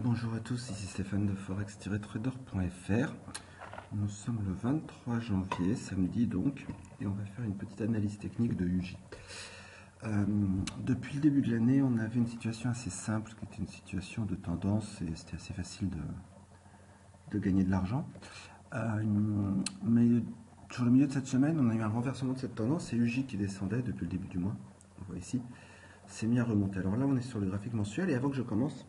Bonjour à tous, ici Stéphane de forex-trader.fr. Nous sommes le 23 janvier, samedi donc, et on va faire une petite analyse technique de UJ. Depuis le début de l'année, on avait une situation assez simple, qui était une situation de tendance, et c'était assez facile de gagner de l'argent. Mais sur le milieu de cette semaine, on a eu un renversement de cette tendance, c'est UJ qui descendait depuis le début du mois, on voit ici, s'est mis à remonter. Alors là, on est sur le graphique mensuel, et avant que je commence,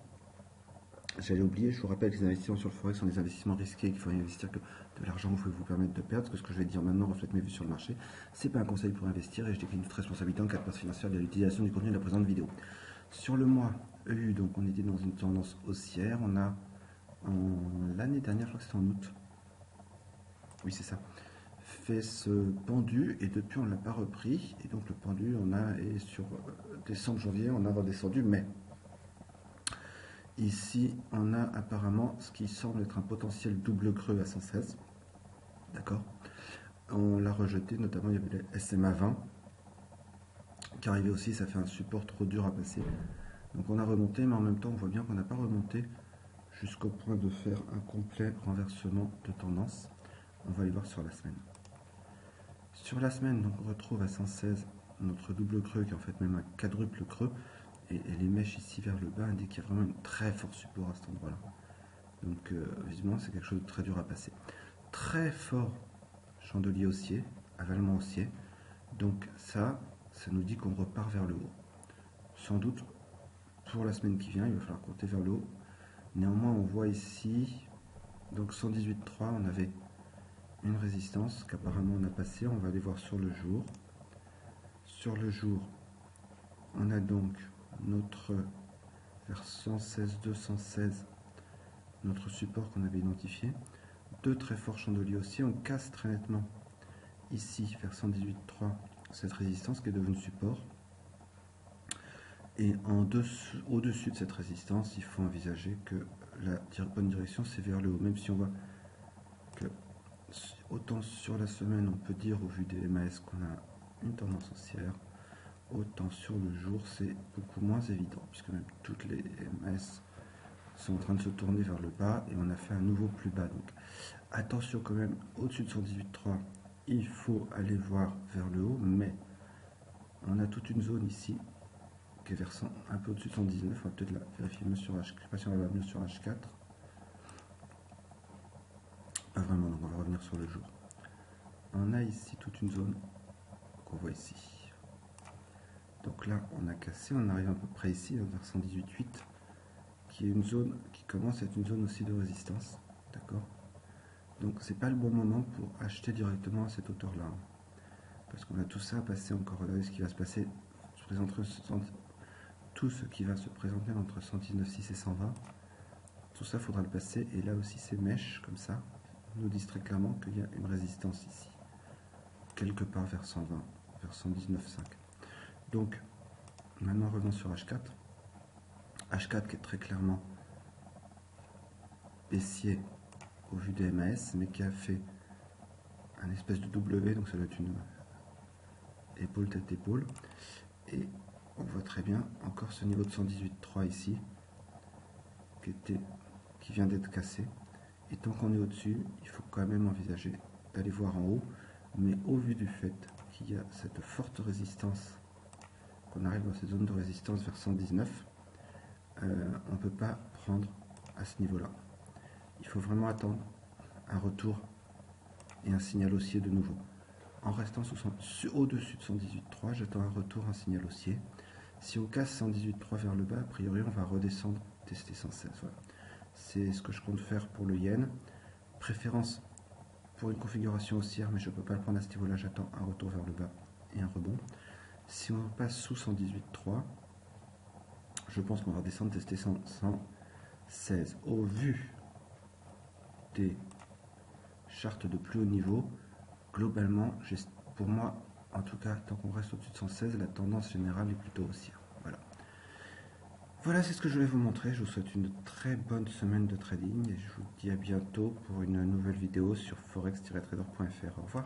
j'allais oublier, je vous rappelle que les investissements sur le forex sont des investissements risqués, qu'il faut investir que de l'argent vous pouvez vous permettre de perdre, parce que ce que je vais dire maintenant reflète mes vues sur le marché. C'est pas un conseil pour investir et je décline toute responsabilité en cas de perte financière de l'utilisation du contenu de la présente vidéo. Sur le mois EU, donc on était dans une tendance haussière, on a l'année dernière, je crois que c'était en août, oui c'est ça, fait ce pendu et depuis on ne l'a pas repris, et donc le pendu et sur décembre, janvier, on a redescendu, mais ici, on a apparemment ce qui semble être un potentiel double creux à 116. D'accord. On l'a rejeté, notamment il y avait le SMA 20 qui arrivait aussi, ça fait un support trop dur à passer. Donc on a remonté, mais en même temps, on voit bien qu'on n'a pas remonté jusqu'au point de faire un complet renversement de tendance. On va aller voir sur la semaine. Sur la semaine, donc, on retrouve à 116 notre double creux, qui est en fait même un quadruple creux. Et les mèches ici vers le bas indiquent qu'il y a vraiment une très fort support à cet endroit-là. Donc visiblement c'est quelque chose de très dur à passer. Très fort chandelier haussier, avalement haussier. Donc ça nous dit qu'on repart vers le haut. Sans doute pour la semaine qui vient, il va falloir compter vers le haut. Néanmoins on voit ici, donc 118,3, on avait une résistance qu'apparemment on a passée. On va aller voir sur le jour. Sur le jour, on a donc notre vers 116, 216, notre support qu'on avait identifié. Deux très forts chandeliers haussiers, on casse très nettement ici vers 118,3 cette résistance qui est devenue support. Et au-dessus de cette résistance, il faut envisager que la bonne direction c'est vers le haut, même si on voit que autant sur la semaine on peut dire au vu des MAS qu'on a une tendance haussière, autant sur le jour c'est beaucoup moins évident, puisque même toutes les MAS sont en train de se tourner vers le bas et on a fait un nouveau plus bas. Donc attention quand même, au-dessus de 118,3 il faut aller voir vers le haut, mais on a toute une zone ici qui est versant un peu au-dessus de 119. On va peut-être la vérifier mieux sur H4. Je ne sais pas si on va mieux sur H4. Pas vraiment, donc on va revenir sur le jour. On a ici toute une zone qu'on voit ici. Donc là, on a cassé, on arrive à peu près ici, vers 118,8, qui est une zone qui commence à être une zone aussi de résistance. D'accord. Donc c'est pas le bon moment pour acheter directement à cette hauteur là, parce qu'on a tout ça à passer encore. Regardez ce qui va se passer, tout ce qui va se présenter entre 119,6 et 120, tout ça faudra le passer. Et là aussi ces mèches comme ça nous disent très clairement qu'il y a une résistance ici quelque part vers 120, vers 119,5. donc maintenant revenons sur H4 qui est très clairement baissier au vu des MAS, mais qui a fait un espèce de W, donc ça doit être une épaule tête épaule, et on voit très bien encore ce niveau de 118,3 ici qui vient d'être cassé. Et tant qu'on est au-dessus, il faut quand même envisager d'aller voir en haut, mais au vu du fait qu'il y a cette forte résistance, qu'on arrive dans cette zone de résistance vers 119, on ne peut pas prendre à ce niveau-là. Il faut vraiment attendre un retour et un signal haussier de nouveau. En restant au-dessus de 118,3, j'attends un retour, un signal haussier. Si on casse 118,3 vers le bas, a priori on va redescendre, tester 116. Voilà. C'est ce que je compte faire pour le yen. Préférence pour une configuration haussière, mais je ne peux pas le prendre à ce niveau-là, j'attends un retour vers le bas et un rebond. Si on passe sous 118,3, je pense qu'on va redescendre, tester 116. Au vu des chartes de plus haut niveau, globalement, pour moi, en tout cas, tant qu'on reste au-dessus de 116, la tendance générale est plutôt haussière. Voilà. Voilà, c'est ce que je voulais vous montrer. Je vous souhaite une très bonne semaine de trading et je vous dis à bientôt pour une nouvelle vidéo sur forex-trader.fr. Au revoir.